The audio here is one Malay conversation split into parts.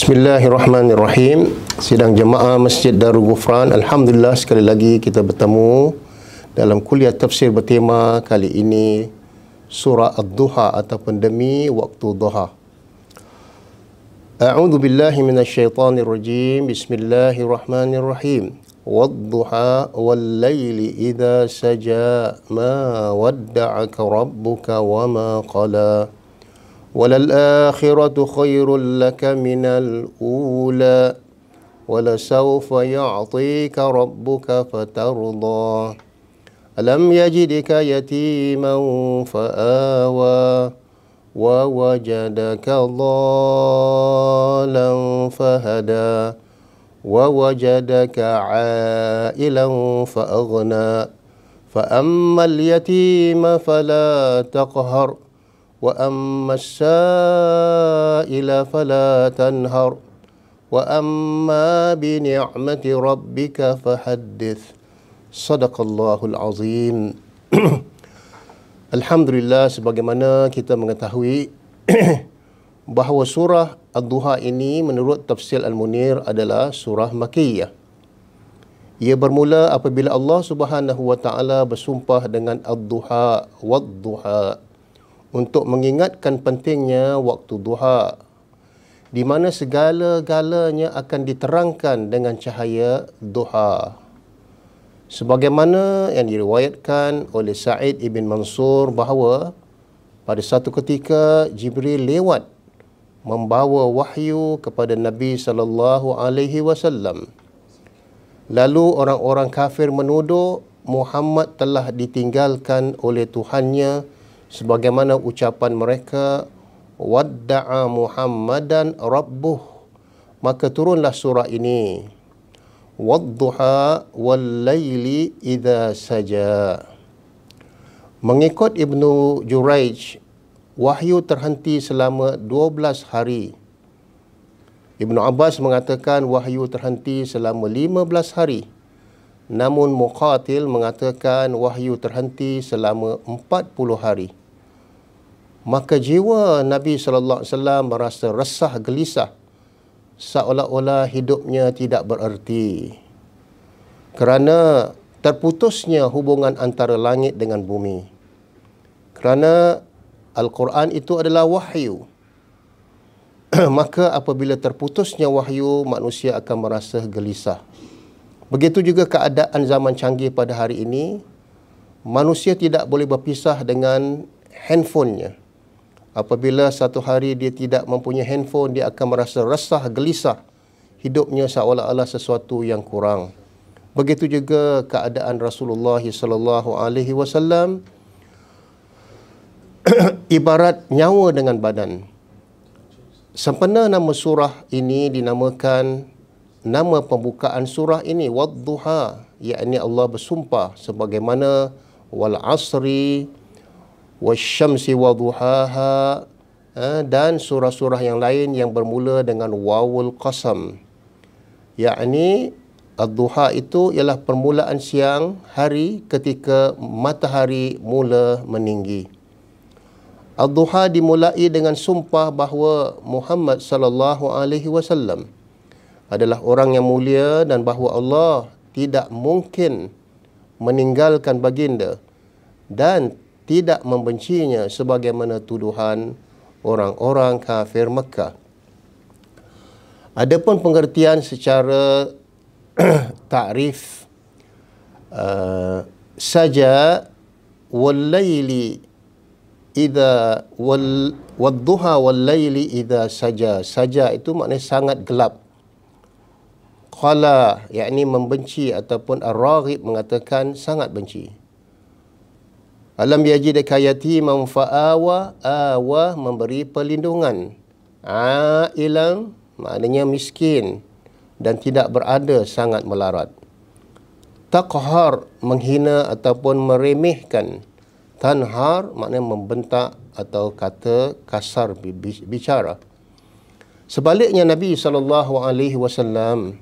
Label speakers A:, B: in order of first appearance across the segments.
A: Bismillahirrahmanirrahim. Sidang jemaah Masjid Darul Ghufran, alhamdulillah sekali lagi kita bertemu dalam kuliah tafsir bertema kali ini surah Ad-Duha ataupun demi waktu duha. A'udzu billahi minasyaitonir rajim. Bismillahirrahmanirrahim. Wad-duha wal-laili idza saja ma wadda'aka rabbuka wa ma qala. وَلَلْآخِرَةُ خَيْرٌ لَكَ مِنَ الْأُولَى وَلَسَوْفَ يَعْطِيكَ رَبُّكَ فَتَرْضَى أَلَمْ يَجِدْكَ يَتِيمًا فَآوَى وَوَجَدَكَ ضَالًّا فَهَدَى وَوَجَدَكَ عَائِلًا فَأَغْنَى فَأَمَّا الْيَتِيمَ فَلَا تَقْهَرْ وَأَمَّا السَّائِلَ فَلَا تَنْهَرْ وَأَمَّا بِنِعْمَةِ رَبِّكَ فَحَدِّثْ. Sadaqallahul Azim. Alhamdulillah, sebagaimana kita mengetahui bahawa surah Ad-Duha ini menurut tafsir Al-Munir adalah surah Makkiyah. Ia bermula apabila Allah Subhanahu wa taala bersumpah dengan Ad-Duha wad-duha untuk mengingatkan pentingnya waktu duha, di mana segala-galanya akan diterangkan dengan cahaya duha. Sebagaimana yang diriwayatkan oleh Sa'id ibn Mansur bahawa pada satu ketika Jibril lewat membawa wahyu kepada Nabi sallallahu alaihi wasallam. Lalu orang-orang kafir menuduh Muhammad telah ditinggalkan oleh Tuhannya, sebagaimana ucapan mereka, wadda'a Muhammadan rabbuh. Maka turunlah surah ini, wadduha wal-laili idza saja. Mengikut Ibnu Juraij, wahyu terhenti selama 12 hari. Ibnu Abbas mengatakan wahyu terhenti selama 15 hari. Namun Muqatil mengatakan wahyu terhenti selama 40 hari. Maka jiwa Nabi sallallahu alaihi wasallam merasa resah gelisah, seolah-olah hidupnya tidak bererti kerana terputusnya hubungan antara langit dengan bumi. Kerana Al-Quran itu adalah wahyu. Maka apabila terputusnya wahyu, manusia akan merasa gelisah. Begitu juga keadaan zaman canggih pada hari ini. Manusia tidak boleh berpisah dengan handphonenya. Apabila satu hari dia tidak mempunyai handphone, dia akan merasa resah, gelisah. Hidupnya seolah-olah sesuatu yang kurang. Begitu juga keadaan Rasulullah sallallahu alaihi wasallam. Ibarat nyawa dengan badan. Sempena nama surah ini dinamakan, nama pembukaan surah ini Wad-Duha, yakni Allah bersumpah sebagaimana wal asri wasyamsi waduhaha, dan surah-surah yang lain yang bermula dengan wawul qasam, yakni Ad-Duha itu ialah permulaan siang hari ketika matahari mula meninggi. Ad-Duha dimulai dengan sumpah bahawa Muhammad sallallahu alaihi wasallam adalah orang yang mulia dan bahawa Allah tidak mungkin meninggalkan baginda dan tidak membencinya sebagaimana tuduhan orang-orang kafir Mekah. Adapun pengertian secara takrif, saja wal-laili idza wad-duha wal-laili idza saja. Saja itu maknanya sangat gelap. Qala yakni membenci, ataupun Ar-Raghib mengatakan sangat benci. Alam yajidka yatiman fa'awa, awa memberi perlindungan. Ailan maknanya miskin dan tidak berada, sangat melarat. Taqhar menghina ataupun meremehkan. Tanhar maknanya membentak atau kata kasar bicara. Sebaliknya Nabi sallallahu alaihi wasallam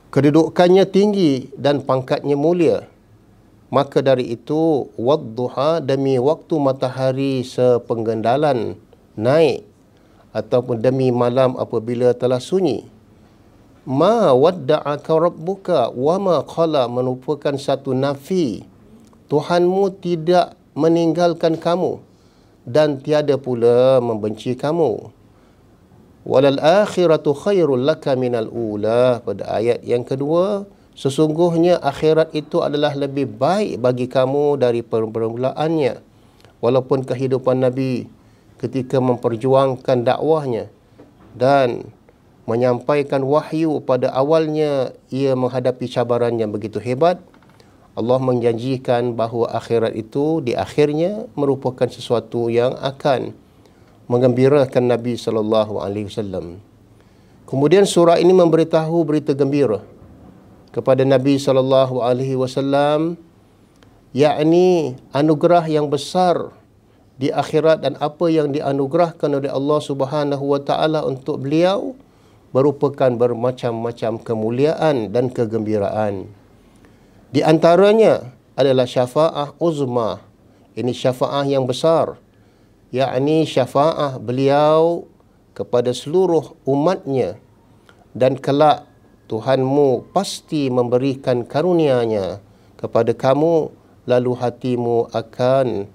A: kedudukannya tinggi dan pangkatnya mulia. Maka dari itu, wadduha demi waktu matahari sepenggandalan naik, ataupun demi malam apabila telah sunyi. Ma wadda'aka rabbuka wa ma qala, merupakan satu nafi. Tuhanmu tidak meninggalkan kamu dan tiada pula membenci kamu. Walal akhiratu khairul laka minal ula. Pada ayat yang kedua, sesungguhnya akhirat itu adalah lebih baik bagi kamu dari permulaannya. Walaupun kehidupan Nabi ketika memperjuangkan dakwahnya dan menyampaikan wahyu pada awalnya, ia menghadapi cabaran yang begitu hebat, Allah menjanjikan bahawa akhirat itu di akhirnya merupakan sesuatu yang akan menggembirakan Nabi SAW. Kemudian surah ini memberitahu berita gembira kepada Nabi SAW, yakni anugerah yang besar di akhirat dan apa yang dianugerahkan oleh Allah Subhanahu wa taala untuk beliau merupakan bermacam-macam kemuliaan dan kegembiraan. Di antaranya adalah syafaah uzma. Ini syafaah yang besar, yakni syafaah beliau kepada seluruh umatnya, dan kelak Tuhanmu pasti memberikan karunia-Nya kepada kamu, lalu hatimu akan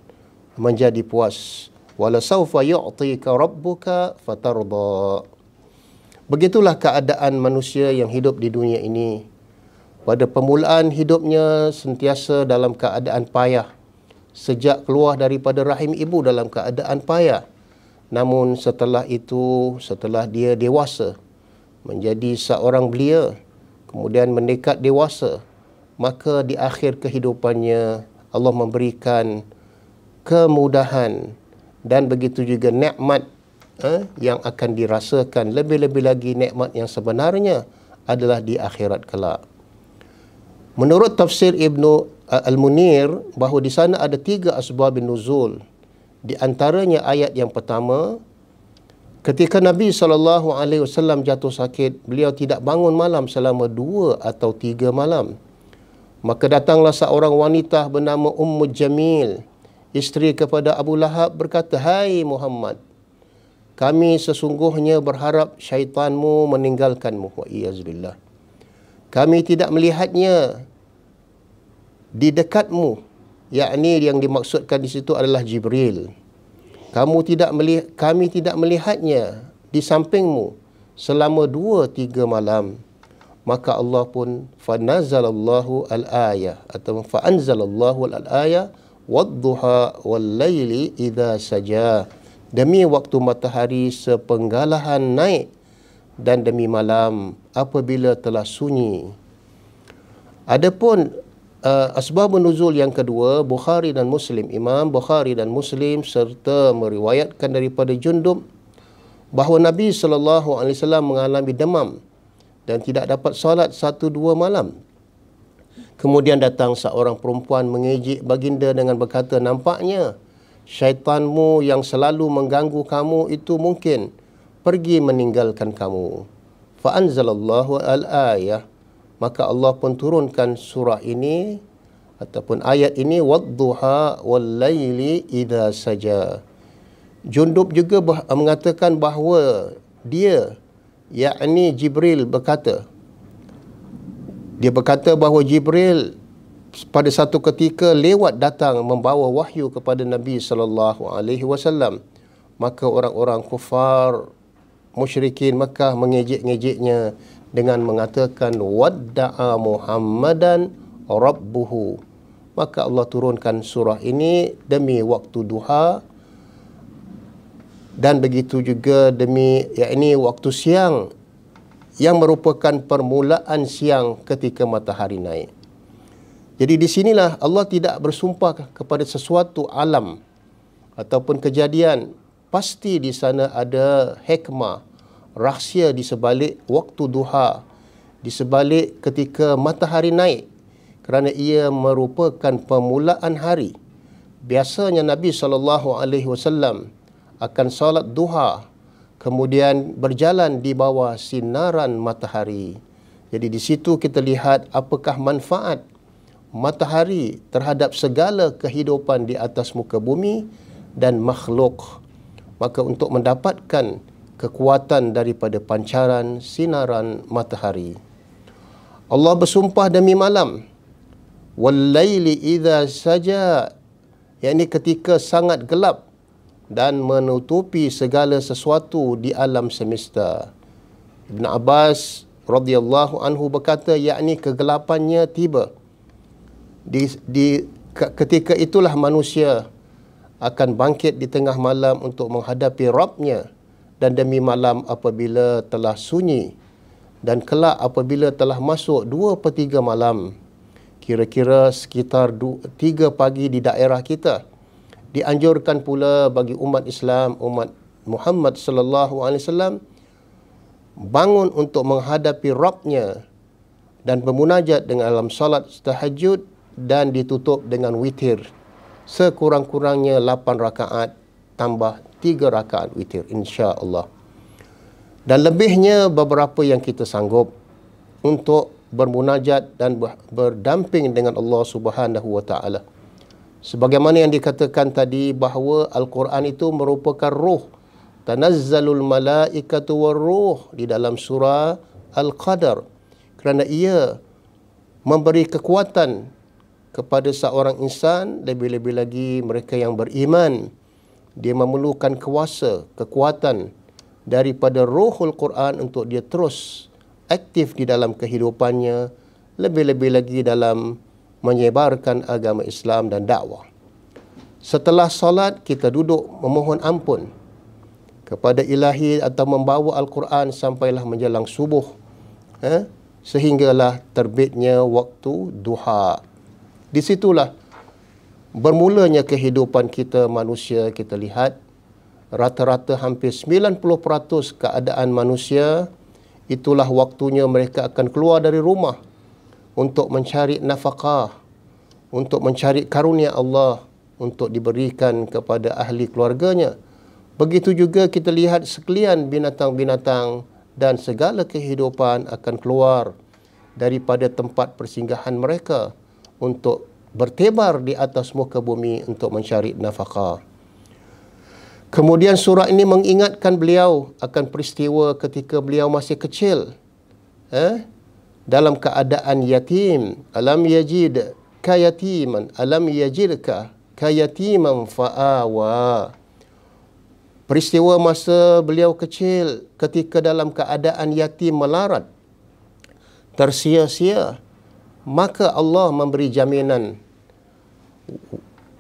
A: menjadi puas. Wala sawfa yu'tika rabbuka fatarda. Begitulah keadaan manusia yang hidup di dunia ini. Pada permulaan hidupnya sentiasa dalam keadaan payah. Sejak keluar daripada rahim ibu dalam keadaan payah. Namun setelah itu, setelah dia dewasa, menjadi seorang belia, kemudian mendekat dewasa, maka di akhir kehidupannya Allah memberikan kemudahan dan begitu juga nikmat yang akan dirasakan. Lebih-lebih lagi nikmat yang sebenarnya adalah di akhirat kelak. Menurut tafsir Ibnu Al-Munir, bahawa di sana ada 3 asbab nuzul. Di antaranya ayat yang pertama, ketika Nabi SAW jatuh sakit, beliau tidak bangun malam selama 2 atau 3 malam. Maka datanglah seorang wanita bernama Ummu Jamil, isteri kepada Abu Lahab, berkata, "Hai Muhammad, kami sesungguhnya berharap syaitanmu meninggalkanmu." Wa iyazubillah. Kami tidak melihatnya di dekatmu, yakni yang dimaksudkan di situ adalah Jibril. Kami tidak melihatnya di sampingmu selama 2-3 malam. Maka Allah pun fanazalallahu al-ayah atau fa'anzalallahu al-ayah wadduha wal-laili idza saja. Demi waktu matahari sepenggalahan naik dan demi malam apabila telah sunyi. Adapun asbabun nuzul yang kedua, Bukhari dan Muslim, Imam Bukhari dan Muslim serta meriwayatkan daripada Jundub bahawa Nabi SAW mengalami demam dan tidak dapat solat 1-2 malam. Kemudian datang seorang perempuan mengejek baginda dengan berkata, "Nampaknya syaitanmu yang selalu mengganggu kamu itu mungkin pergi meninggalkan kamu." Fa'anzalallahu al-ayah. Maka Allah pun turunkan surah ini ataupun ayat ini, wadduha wal-laili idza saja. Jundub juga mengatakan bahawa dia, yakni Jibril berkata, bahawa Jibril pada satu ketika lewat datang membawa wahyu kepada Nabi SAW. Maka orang-orang kufar musyrikin Makkah mengejek-ngejeknya dengan mengatakan, wadda'a Muhammadan rabbuhu. Maka Allah turunkan surah ini demi waktu duha dan begitu juga demi yakni waktu siang yang merupakan permulaan siang ketika matahari naik. Jadi di sinilah Allah tidak bersumpah kepada sesuatu alam ataupun kejadian. Pasti di sana ada hikmah, rahsia di sebalik waktu duha, di sebalik ketika matahari naik, kerana ia merupakan permulaan hari. Biasanya Nabi SAW akan salat duha, kemudian berjalan di bawah sinaran matahari. Jadi di situ kita lihat apakah manfaat matahari terhadap segala kehidupan di atas muka bumi dan makhluk. Maka untuk mendapatkan kekuatan daripada pancaran sinaran matahari. Allah bersumpah demi malam, wal-laili idza saja, yakni ketika sangat gelap dan menutupi segala sesuatu di alam semesta. Ibn Abbas radhiyallahu anhu berkata, yakni kegelapannya tiba. Ketika itulah manusia akan bangkit di tengah malam untuk menghadapi Rabb-Nya, dan demi malam apabila telah sunyi, dan kelak apabila telah masuk 2/3 malam, kira-kira sekitar 3 pagi di daerah kita, dianjurkan pula bagi umat Islam, umat Muhammad sallallahu alaihi wasallam, bangun untuk menghadapi Rabb-Nya dan bermunajat dengan dalam salat tahajud, dan ditutup dengan witir sekurang-kurangnya 8 rakaat tambah 3 rakaat witir, insya-Allah. Dan lebihnya beberapa yang kita sanggup untuk bermunajat dan berdamping dengan Allah Subhanahu wa taala. Sebagaimana yang dikatakan tadi bahawa Al-Quran itu merupakan ruh, tanazzalul malaikatu war-ruh, di dalam surah Al-Qadar, kerana ia memberi kekuatan kepada seorang insan, lebih-lebih lagi mereka yang beriman. Dia memerlukan kuasa, kekuatan daripada Ruhul Quran untuk dia terus aktif di dalam kehidupannya, lebih-lebih lagi dalam menyebarkan agama Islam dan dakwah. Setelah solat, kita duduk memohon ampun kepada Ilahi atau membawa Al-Quran sampailah menjelang subuh, sehinggalah terbitnya waktu duha. Di situlah bermulanya kehidupan kita manusia. Kita lihat rata-rata hampir 90% keadaan manusia, itulah waktunya mereka akan keluar dari rumah untuk mencari nafkah, untuk mencari karunia Allah, untuk diberikan kepada ahli keluarganya. Begitu juga kita lihat sekalian binatang-binatang dan segala kehidupan akan keluar daripada tempat persinggahan mereka untuk bertebar di atas muka bumi untuk mencari nafkah. Kemudian surah ini mengingatkan beliau akan peristiwa ketika beliau masih kecil, dalam keadaan yatim. Alam yajid ka yatiman, alam yajidka ka yatiman fa'awa. Peristiwa masa beliau kecil ketika dalam keadaan yatim melarat, tersia-sia, maka Allah memberi jaminan.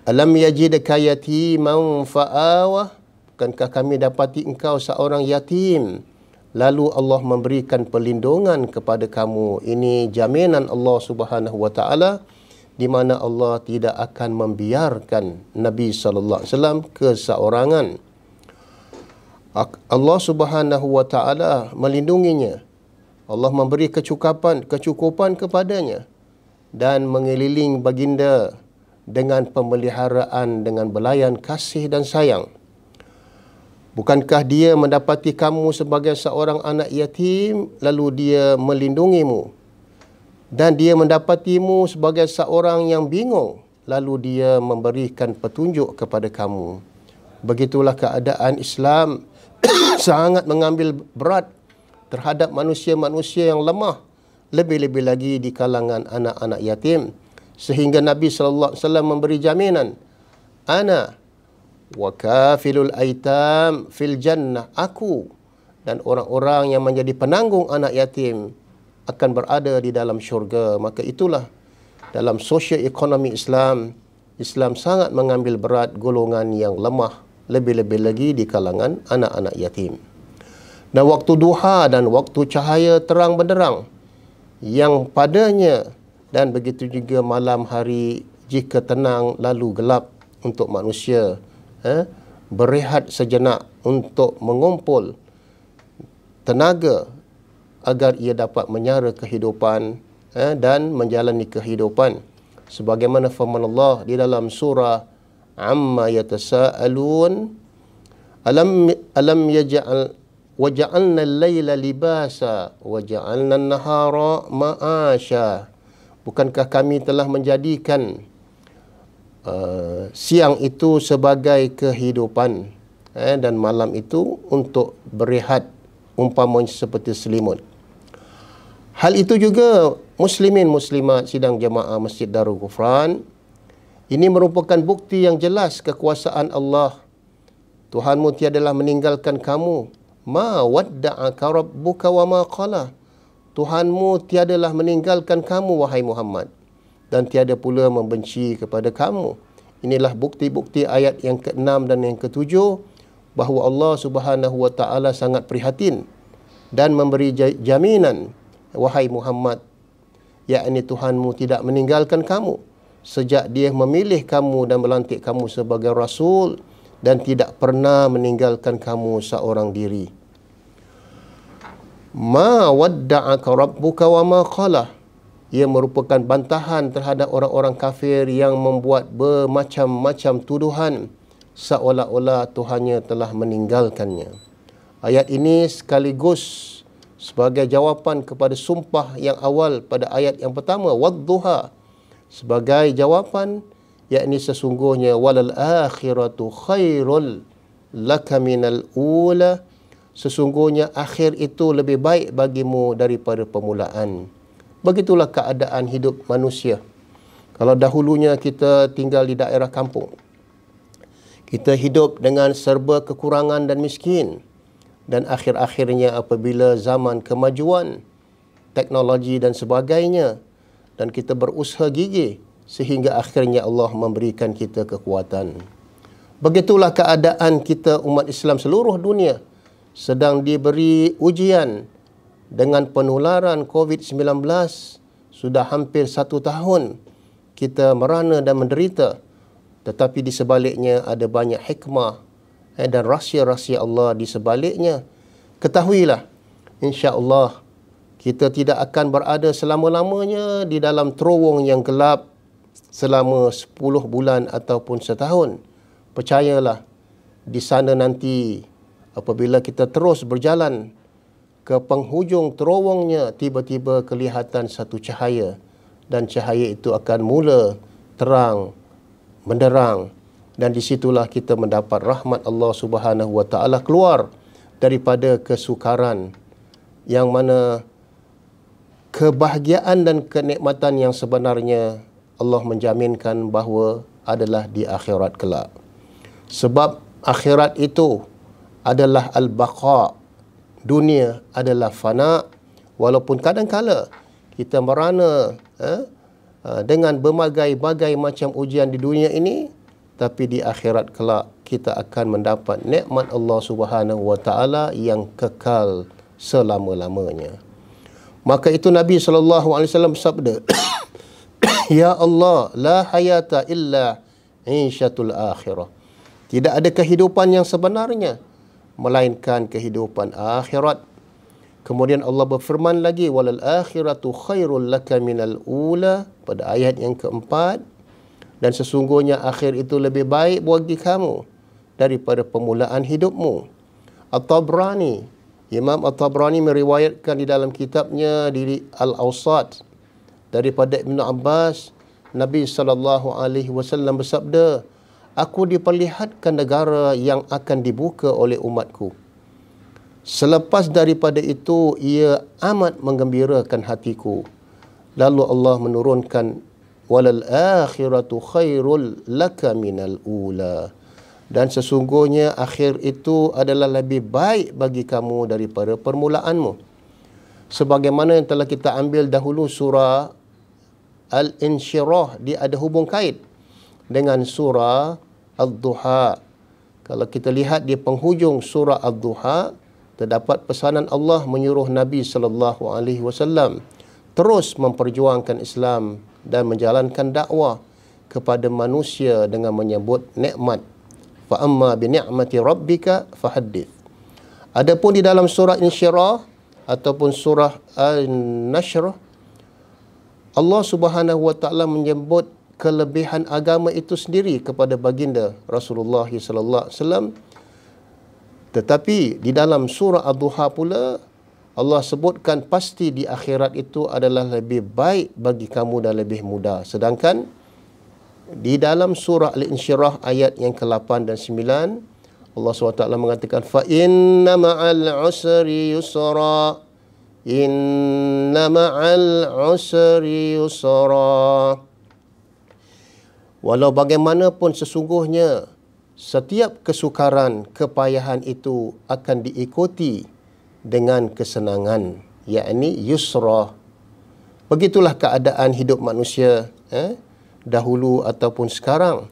A: Alam yajidka yatiman fa'awa, bukankah kami dapati engkau seorang yatim, lalu Allah memberikan perlindungan kepada kamu. Ini jaminan Allah Subhanahu wa taala, di mana Allah tidak akan membiarkan Nabi sallallahu alaihi wasallam keseorangan. Allah Subhanahu wa taala melindunginya. Allah memberi kecukupan kepadanya dan mengeliling baginda dengan pemeliharaan, dengan belayan kasih dan sayang. Bukankah dia mendapati kamu sebagai seorang anak yatim, lalu dia melindungimu? Dan dia mendapatimu sebagai seorang yang bingung, lalu dia memberikan petunjuk kepada kamu. Begitulah keadaan Islam sangat mengambil berat terhadap manusia-manusia yang lemah, lebih-lebih lagi di kalangan anak-anak yatim. Sehingga Nabi sallallahu alaihi wasallam memberi jaminan, ana wa kafilul aitam fil jannah, aku dan orang-orang yang menjadi penanggung anak yatim akan berada di dalam syurga. Maka itulah dalam sosio-ekonomi Islam, Islam sangat mengambil berat golongan yang lemah, lebih-lebih lagi di kalangan anak-anak yatim. Dan waktu duha dan waktu cahaya terang benderang yang padanya, dan begitu juga malam hari jika tenang lalu gelap, untuk manusia berehat sejenak untuk mengumpul tenaga agar ia dapat menyara kehidupan dan menjalani kehidupan. Sebagaimana firman Allah di dalam surah Amma yatasaalun, alam yaj'al waja'alna al-laila libasa waja'alna an-nahara ma'asha. Bukankah kami telah menjadikan siang itu sebagai kehidupan, dan malam itu untuk berehat umpamanya seperti selimut. Hal itu juga muslimin muslimat sidang jemaah Masjid Darul Ghufran. Ini merupakan bukti yang jelas kekuasaan Allah. Tuhanmu tiadalah meninggalkan kamu. Ma wadda'aka rabbuka wa ma qala. Tuhanmu tiadalah meninggalkan kamu, wahai Muhammad, dan tiada pula membenci kepada kamu. Inilah bukti-bukti ayat yang ke-6 dan yang ke-7 bahawa Allah Subhanahu wa taala sangat prihatin dan memberi jaminan, wahai Muhammad, yakni Tuhanmu tidak meninggalkan kamu sejak Dia memilih kamu dan melantik kamu sebagai rasul, dan tidak pernah meninggalkan kamu seorang diri. Ma wadda'aka rabbuka wa ma qala. Ia merupakan bantahan terhadap orang-orang kafir yang membuat bermacam-macam tuduhan seolah-olah Tuhannya telah meninggalkannya. Ayat ini sekaligus sebagai jawapan kepada sumpah yang awal pada ayat yang pertama, wadduha, sebagai jawapan, yakni sesungguhnya walal akhiratu khairul laka minal ula, sesungguhnya akhir itu lebih baik bagimu daripada permulaan. Begitulah keadaan hidup manusia. Kalau dahulunya kita tinggal di daerah kampung, kita hidup dengan serba kekurangan dan miskin, dan akhir-akhirnya apabila zaman kemajuan, teknologi dan sebagainya, dan kita berusaha gigih sehingga akhirnya Allah memberikan kita kekuatan. Begitulah keadaan kita umat Islam seluruh dunia sedang diberi ujian dengan penularan COVID-19. Sudah hampir 1 tahun kita merana dan menderita, tetapi di sebaliknya ada banyak hikmah dan rahsia-rahsia Allah di sebaliknya. Ketahuilah, insya-Allah kita tidak akan berada selama-lamanya di dalam terowong yang gelap selama 10 bulan ataupun setahun. Percayalah, di sana nanti apabila kita terus berjalan ke penghujung terowongnya, tiba-tiba kelihatan satu cahaya, dan cahaya itu akan mula terang, menderang, dan disitulah kita mendapat rahmat Allah Subhanahu wa taala, keluar daripada kesukaran, yang mana kebahagiaan dan kenikmatan yang sebenarnya Allah menjaminkan bahawa adalah di akhirat kelak. Sebab akhirat itu adalah al-baqa, dunia adalah fana. Walaupun kadang-kala kita merana dengan berbagai-bagai macam ujian di dunia ini, tapi di akhirat kelak kita akan mendapat nikmat Allah Subhanahu wa taala yang kekal selama-lamanya. Maka itu Nabi SAW bersabda, Ya Allah, la hayata illa insyatul akhirah. Tidak ada kehidupan yang sebenarnya melainkan kehidupan akhirat. Kemudian Allah berfirman lagi, walal akhiratu khairul laka minal ula, pada ayat yang keempat, dan sesungguhnya akhir itu lebih baik bagi kamu daripada permulaan hidupmu. At-Tabrani, Imam At-Tabrani meriwayatkan di dalam kitabnya di Al-Awsat daripada Ibn Abbas, Nabi SAW bersabda, aku diperlihatkan negara yang akan dibuka oleh umatku. Selepas daripada itu, ia amat menggembirakan hatiku. Lalu Allah menurunkan, walal akhiratu khairul laka minal ula, dan sesungguhnya akhir itu adalah lebih baik bagi kamu daripada permulaanmu. Sebagaimana yang telah kita ambil dahulu surah Al-Insyirah, dia ada hubung kait dengan surah Ad-Duha. Kalau kita lihat di penghujung surah Ad-Duha, terdapat pesanan Allah menyuruh Nabi SAW terus memperjuangkan Islam dan menjalankan dakwah kepada manusia dengan menyebut nikmat. Fa amma bi ni'mati rabbika fahaddits. Adapun di dalam surah Insyirah ataupun surah An-Nashr, Allah Subhanahu wa taala menyebut kelebihan agama itu sendiri kepada baginda Rasulullah sallallahu alaihi wasallam. Tetapi di dalam surah Ad-Duha pula Allah sebutkan pasti di akhirat itu adalah lebih baik bagi kamu dan lebih mudah. Sedangkan di dalam surah Al-Insyirah ayat yang ke-8 dan 9, Allah SWT mengatakan fa inna ma'al usri yusra, inna ma'al usri yusra. Walau bagaimanapun sesungguhnya setiap kesukaran, kepayahan itu akan diikuti dengan kesenangan, yakni yusra. Begitulah keadaan hidup manusia dahulu ataupun sekarang.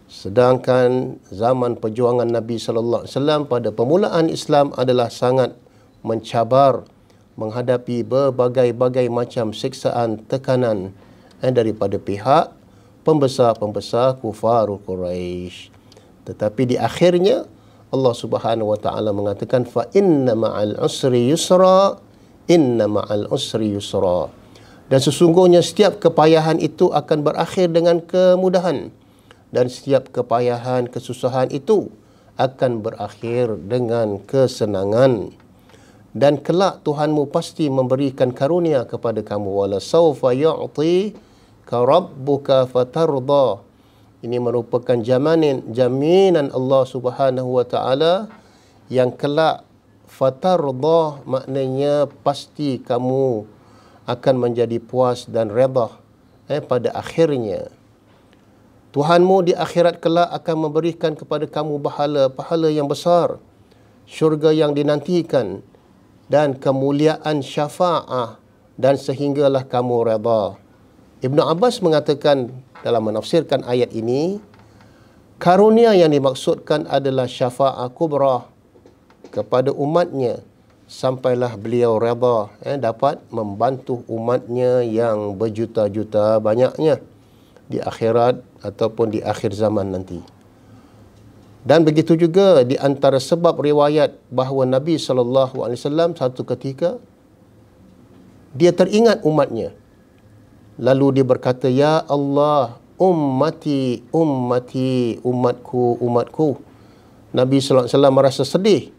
A: Sedangkan zaman perjuangan Nabi sallallahu alaihi wasallam pada permulaan Islam adalah sangat mencabar, menghadapi berbagai-bagai macam siksaan, tekanan daripada pihak pembesar-pembesar kufar Quraisy. Tetapi di akhirnya Allah Subhanahu wa taala mengatakan fa inna ma'al usri yusra, inna ma'al usri yusra. Dan sesungguhnya setiap kepayahan itu akan berakhir dengan kemudahan, dan setiap kepayahan, kesusahan itu akan berakhir dengan kesenangan. Dan kelak Tuhanmu pasti memberikan karunia kepada kamu. Wala sawfa yu'tika rabbuka fatarda. Ini merupakan jaminan Allah Subhanahu wa taala yang kelak fatarda, maknanya pasti kamu akan menjadi puas dan redha pada akhirnya. Tuhanmu di akhirat kelak akan memberikan kepada kamu pahala yang besar, syurga yang dinantikan, dan kemuliaan syafa'ah, dan sehinggalah kamu redha. Ibnu Abbas mengatakan dalam menafsirkan ayat ini, karunia yang dimaksudkan adalah syafa'ah kubra kepada umatnya, sampailah beliau redha dapat membantu umatnya yang berjuta-juta banyaknya di akhirat ataupun di akhir zaman nanti. Dan begitu juga di antara sebab riwayat bahawa Nabi SAW satu ketika dia teringat umatnya, lalu dia berkata, ya Allah, ummati, ummati, umatku, umatku. Nabi SAW merasa sedih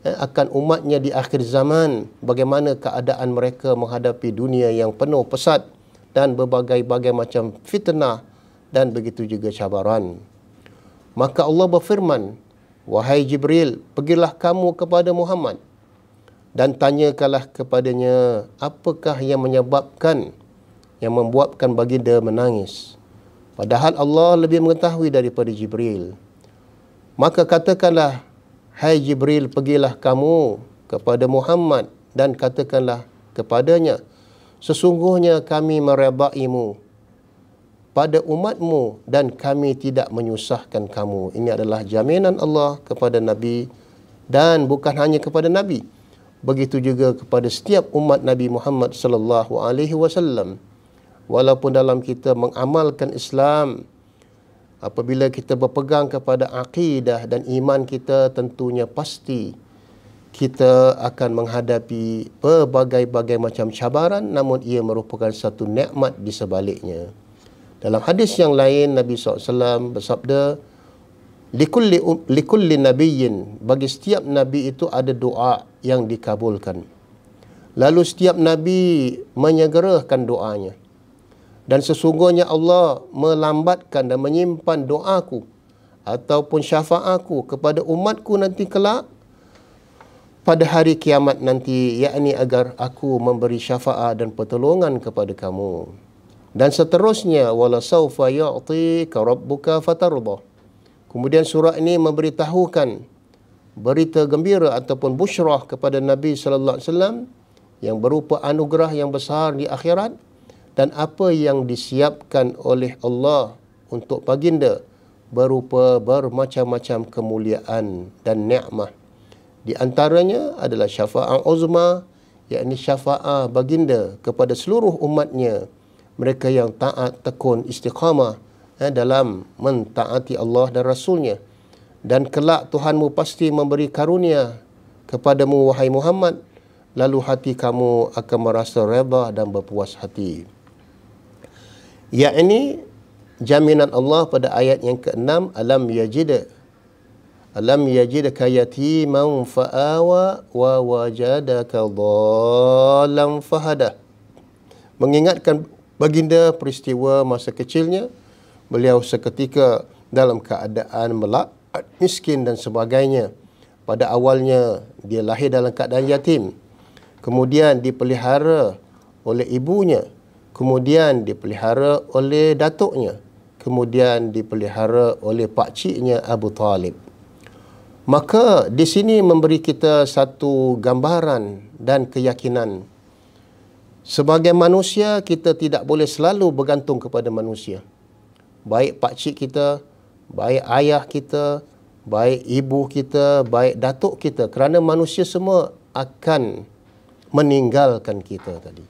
A: akan umatnya di akhir zaman, bagaimana keadaan mereka menghadapi dunia yang penuh pesat dan berbagai-bagai macam fitnah dan begitu juga cabaran. Maka Allah berfirman, wahai Jibril, pergilah kamu kepada Muhammad dan tanyakanlah kepadanya apakah yang membuatkan baginda menangis. Padahal Allah lebih mengetahui daripada Jibril. Maka katakanlah, hai Jibril, pergilah kamu kepada Muhammad dan katakanlah kepadanya, sesungguhnya kami meredaimu pada umatmu dan kami tidak menyusahkan kamu. Ini adalah jaminan Allah kepada Nabi, dan bukan hanya kepada Nabi, begitu juga kepada setiap umat Nabi Muhammad sallallahu alaihi wasallam. Walaupun dalam kita mengamalkan Islam, apabila kita berpegang kepada akidah dan iman kita, tentunya pasti kita akan menghadapi berbagai-bagai macam cabaran, namun ia merupakan satu nikmat di sebaliknya. Dalam hadis yang lain, Nabi SAW bersabda, likulli nabiyyin, bagi setiap Nabi itu ada doa yang dikabulkan. Lalu setiap Nabi menyegerakan doanya. Dan sesungguhnya Allah melambatkan dan menyimpan doaku ataupun syafa'atku kepada umatku nanti kelak pada hari kiamat nanti, yakni agar aku memberi syafa'at dan pertolongan kepada kamu. Dan seterusnya, wala sawfa yu'tika rabbuka fatarda. Kemudian surah ini memberitahukan berita gembira ataupun busyrah kepada Nabi sallallahu alaihi wasallam yang berupa anugerah yang besar di akhirat dan apa yang disiapkan oleh Allah untuk baginda berupa bermacam-macam kemuliaan dan nikmat. Di antaranya adalah syafa'ah uzma, yakni syafa'ah baginda kepada seluruh umatnya, mereka yang taat, tekun, istiqamah dalam mentaati Allah dan Rasulnya. Dan kelak Tuhanmu pasti memberi karunia kepadamu, wahai Muhammad, lalu hati kamu akan merasa redha dan berpuas hati. Yakni jaminan Allah pada ayat yang ke-6, alam yajidka yatiman fa'awa wa wajadaka dhallan fahada. Mengingatkan baginda peristiwa masa kecilnya, beliau seketika dalam keadaan miskin dan sebagainya. Pada awalnya dia lahir dalam keadaan yatim, kemudian dipelihara oleh ibunya, kemudian dipelihara oleh datuknya, kemudian dipelihara oleh pakciknya Abu Talib. Maka di sini memberi kita satu gambaran dan keyakinan. Sebagai manusia, kita tidak boleh selalu bergantung kepada manusia. Baik pakcik kita, baik ayah kita, baik ibu kita, baik datuk kita. Kerana manusia semua akan meninggalkan kita tadi.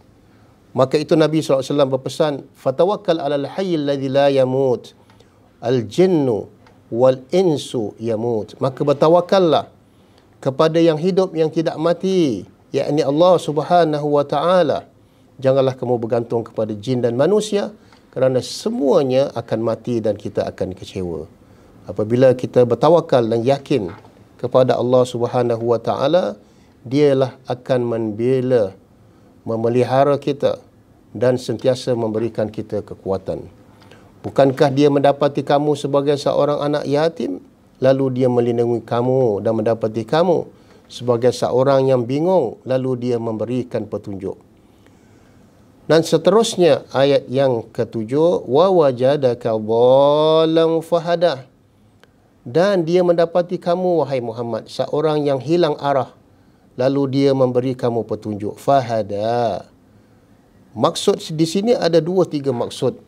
A: Maka itu Nabi SAW berpesan, "Fatawakkal 'alal hayyil ladzi la yamut, al-jinnu wal insu yamut." Maka bertawakallah kepada yang hidup yang tidak mati, yakni Allah Subhanahu wa taala. Janganlah kamu bergantung kepada jin dan manusia, kerana semuanya akan mati dan kita akan kecewa. Apabila kita bertawakal dan yakin kepada Allah Subhanahu wa taala, dialah akan membela, memelihara kita dan sentiasa memberikan kita kekuatan. Bukankah dia mendapati kamu sebagai seorang anak yatim, lalu dia melindungi kamu, dan mendapati kamu sebagai seorang yang bingung, lalu dia memberikan petunjuk. Dan seterusnya ayat yang ketujuh, wa wajadaka dhalan fahadah. Dan dia mendapati kamu, wahai Muhammad, seorang yang hilang arah, lalu dia memberi kamu petunjuk. Fahada. Maksud di sini ada 2-3 maksud.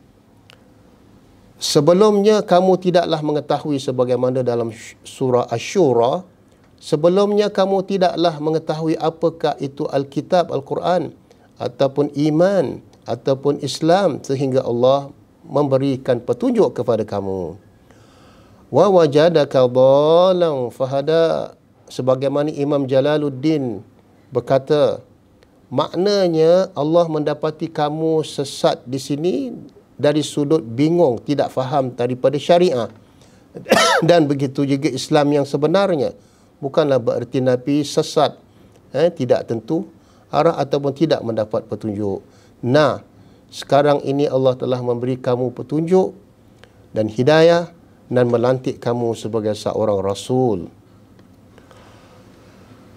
A: Sebelumnya kamu tidaklah mengetahui, sebagaimana dalam surah Asy-Syura, sebelumnya kamu tidaklah mengetahui apakah itu Alkitab, Al-Quran, ataupun iman, ataupun Islam, sehingga Allah memberikan petunjuk kepada kamu. Wa wajadaka dhalan fahada. Sebagaimana Imam Jalaluddin berkata, maknanya Allah mendapati kamu sesat di sini dari sudut bingung, tidak faham daripada syariah. Dan begitu juga Islam yang sebenarnya. Bukanlah bererti Nabi sesat, tidak tentu arah ataupun tidak mendapat petunjuk. Nah, sekarang ini Allah telah memberi kamu petunjuk dan hidayah dan melantik kamu sebagai seorang Rasul.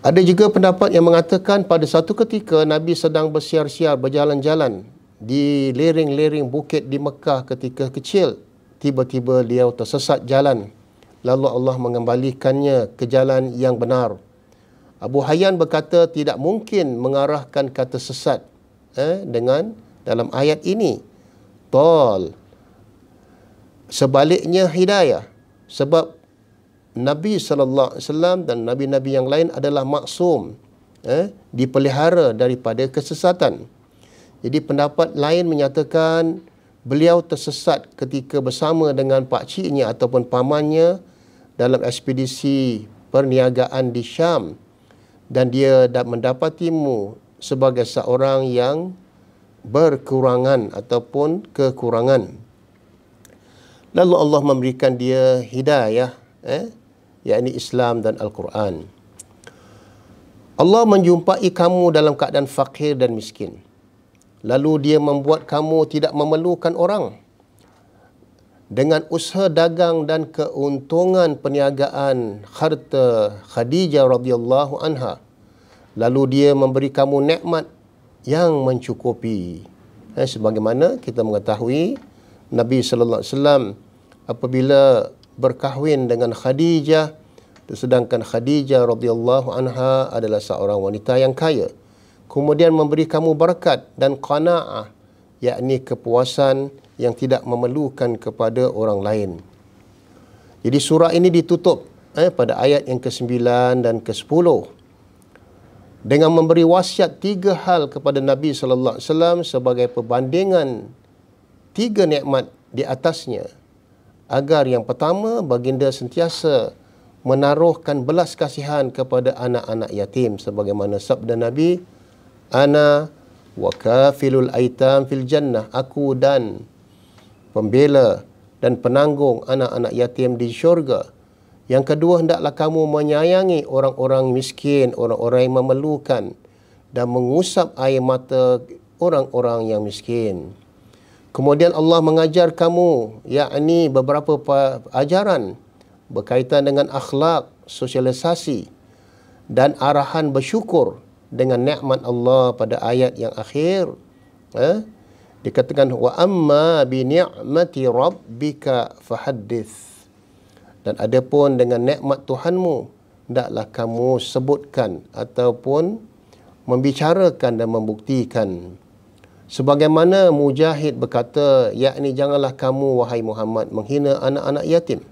A: Ada juga pendapat yang mengatakan pada satu ketika Nabi sedang bersiar-siar, berjalan-jalan di lereng-lereng bukit di Mekah ketika kecil. Tiba-tiba beliau tersesat jalan. Lalu Allah mengembalikannya ke jalan yang benar. Abu Hayyan berkata tidak mungkin mengarahkan kata sesat dengan dalam ayat ini. Tol. Sebaliknya hidayah. Sebab Nabi SAW dan Nabi-Nabi yang lain adalah maksum, dipelihara daripada kesesatan. Jadi pendapat lain menyatakan beliau tersesat ketika bersama dengan pakciknya ataupun pamannya dalam ekspedisi perniagaan di Syam, dan dia mendapatimu sebagai seorang yang berkurangan ataupun kekurangan. Lalu Allah memberikan dia hidayah, yakni Islam dan Al-Quran. Allah menjumpai kamu dalam keadaan fakir dan miskin. Lalu dia membuat kamu tidak memerlukan orang. Dengan usaha dagang dan keuntungan perniagaan harta Khadijah radhiyallahu anha, lalu dia memberi kamu nikmat yang mencukupi. Sebagaimana kita mengetahui Nabi sallallahu alaihi wasallam apabila berkahwin dengan Khadijah, sedangkan Khadijah radhiyallahu anha adalah seorang wanita yang kaya, kemudian memberi kamu berkat dan qanaah, yakni kepuasan yang tidak memerlukan kepada orang lain. Jadi surah ini ditutup pada ayat yang ke-9 dan ke-10 dengan memberi wasiat 3 hal kepada Nabi sallallahu alaihi wasallam sebagai perbandingan 3 nikmat di atasnya, agar yang pertama baginda sentiasa menaruhkan belas kasihan kepada anak-anak yatim, sebagaimana sabda Nabi, ana wa kafilul aitam fil jannah, aku dan pembela dan penanggung anak-anak yatim di syurga. Yang kedua, hendaklah kamu menyayangi orang-orang miskin, orang-orang yang memerlukan, dan mengusap air mata orang-orang yang miskin. Kemudian Allah mengajar kamu, yakni beberapa ajaran berkaitan dengan akhlak, sosialisasi dan arahan bersyukur dengan nikmat Allah pada ayat yang akhir. Dikatakan wa amma bi ni'mati rabbika fahaddits. Dan adapun dengan nikmat Tuhanmu, hendaklah kamu sebutkan ataupun membicarakan dan membuktikan. Sebagaimana Mujahid berkata, yakni janganlah kamu wahai Muhammad menghina anak-anak yatim.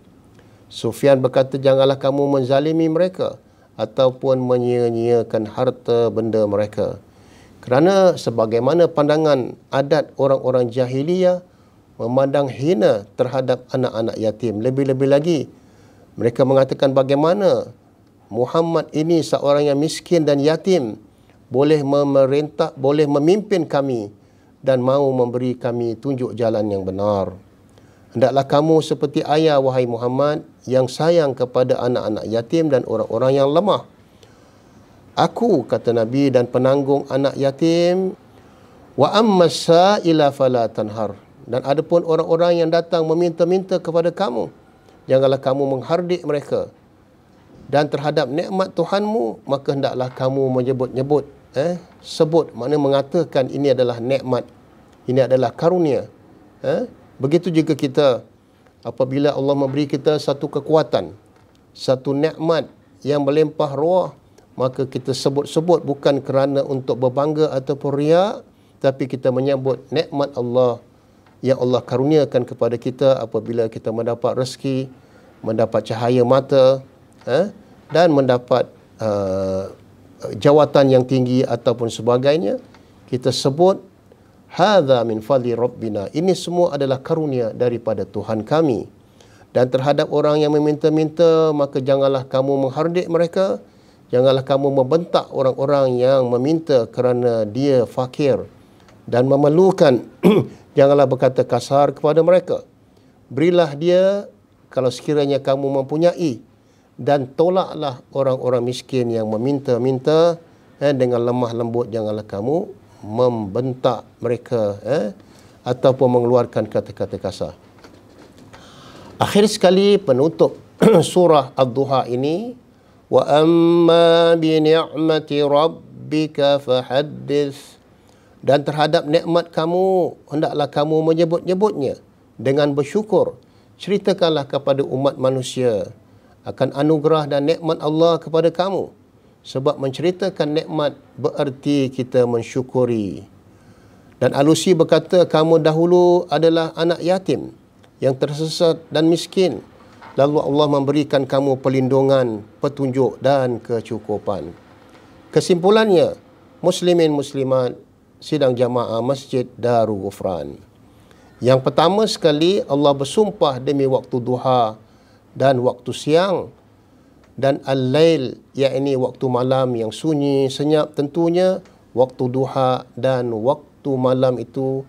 A: Sufyan berkata, janganlah kamu menzalimi mereka ataupun menyia-nyiakan harta benda mereka. Kerana sebagaimana pandangan adat orang-orang jahiliyah memandang hina terhadap anak-anak yatim. Lebih-lebih lagi, mereka mengatakan bagaimana Muhammad ini seorang yang miskin dan yatim boleh memerintah, boleh memimpin kami dan mahu memberi kami tunjuk jalan yang benar. Hendaklah kamu seperti ayah wahai Muhammad yang sayang kepada anak-anak yatim dan orang-orang yang lemah. Aku, kata Nabi, dan penanggung anak yatim. Wa ammas sa'ila fala tanhar. Dan adapun orang-orang yang datang meminta-minta kepada kamu, janganlah kamu menghardik mereka. Dan terhadap nikmat Tuhanmu, maka hendaklah kamu menyebut-nyebut. Sebut, maknanya mengatakan ini adalah nikmat, ini adalah karunia. Begitu juga kita, apabila Allah memberi kita satu kekuatan, satu nikmat yang berlimpah ruah, maka kita sebut-sebut bukan kerana untuk berbangga ataupun riak, tapi kita menyebut nikmat Allah yang Allah karuniakan kepada kita apabila kita mendapat rezeki, mendapat cahaya mata, dan mendapat jawatan yang tinggi ataupun sebagainya. Kita sebut hadza min fadli rabbina. Ini semua adalah karunia daripada Tuhan kami. Dan terhadap orang yang meminta-minta, maka janganlah kamu menghardik mereka. Janganlah kamu membentak orang-orang yang meminta kerana dia fakir dan memerlukan. Janganlah berkata kasar kepada mereka. Berilah dia kalau sekiranya kamu mempunyai. Dan tolaklah orang-orang miskin yang meminta-minta dengan lemah lembut. Janganlah kamu membentak mereka ataupun mengeluarkan kata-kata kasar. Akhir sekali penutup surah Ad-Duha ini, wa amma bi ni'mati rabbika fahaddits. Dan terhadap nikmat kamu, hendaklah kamu menyebut-nyebutnya dengan bersyukur. Ceritakanlah kepada umat manusia akan anugerah dan nikmat Allah kepada kamu. Sebab menceritakan nikmat bererti kita mensyukuri. Dan Alusi berkata, kamu dahulu adalah anak yatim yang tersesat dan miskin. Lalu Allah memberikan kamu perlindungan, petunjuk dan kecukupan. Kesimpulannya, muslimin muslimat sidang jamaah Masjid Darul Ghufran. Yang pertama sekali, Allah bersumpah demi waktu duha dan waktu siang dan al-lail, yakni waktu malam yang sunyi senyap. Tentunya waktu duha dan waktu malam itu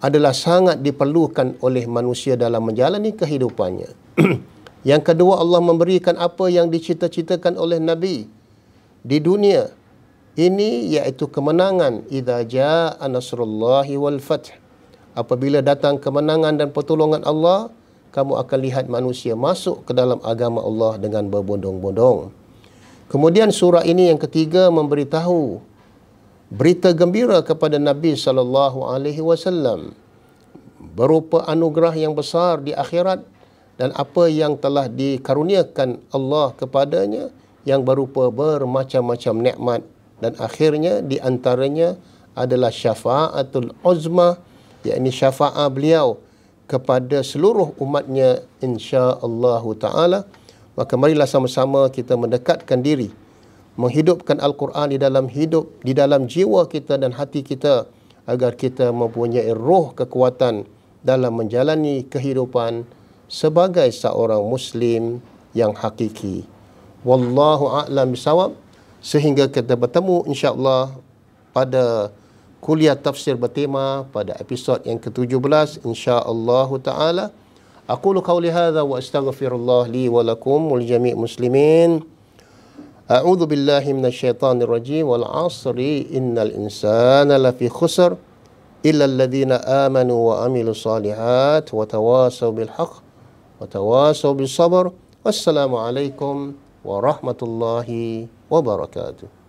A: adalah sangat diperlukan oleh manusia dalam menjalani kehidupannya. Yang kedua, Allah memberikan apa yang dicita-citakan oleh Nabi di dunia ini, iaitu kemenangan. Idza jaa nasrullahi wal fath. Apabila datang kemenangan dan pertolongan Allah, kamu akan lihat manusia masuk ke dalam agama Allah dengan berbondong-bondong. Kemudian surah ini yang ketiga memberitahu berita gembira kepada Nabi SAW berupa anugerah yang besar di akhirat dan apa yang telah dikaruniakan Allah kepadanya yang berupa bermacam-macam nikmat. Dan akhirnya di antaranya adalah syafa'atul uzma, yakni syafa'ah beliau kepada seluruh umatnya insya-Allah taala. Maka marilah sama-sama kita mendekatkan diri, menghidupkan Al-Quran di dalam jiwa kita dan hati kita agar kita mempunyai roh kekuatan dalam menjalani kehidupan sebagai seorang muslim yang hakiki. Wallahu a'lam bisawab. Sehingga kita bertemu insya-Allah pada kuliah tafsir bertema pada episod yang ke-17 insya-Allah taala. Aqulu qawli hadza wa astaghfirullah li wa lakum wal jami' muslimin. A'udzu billahi minasyaitonir rajim. Wal 'asri innal insana lafi khusr illa alladhina amanu wa amilus solihat wa tawasaw bil haqq wa tawasaw bis sabr. Wassalamualaikum warahmatullahi wabarakatuh.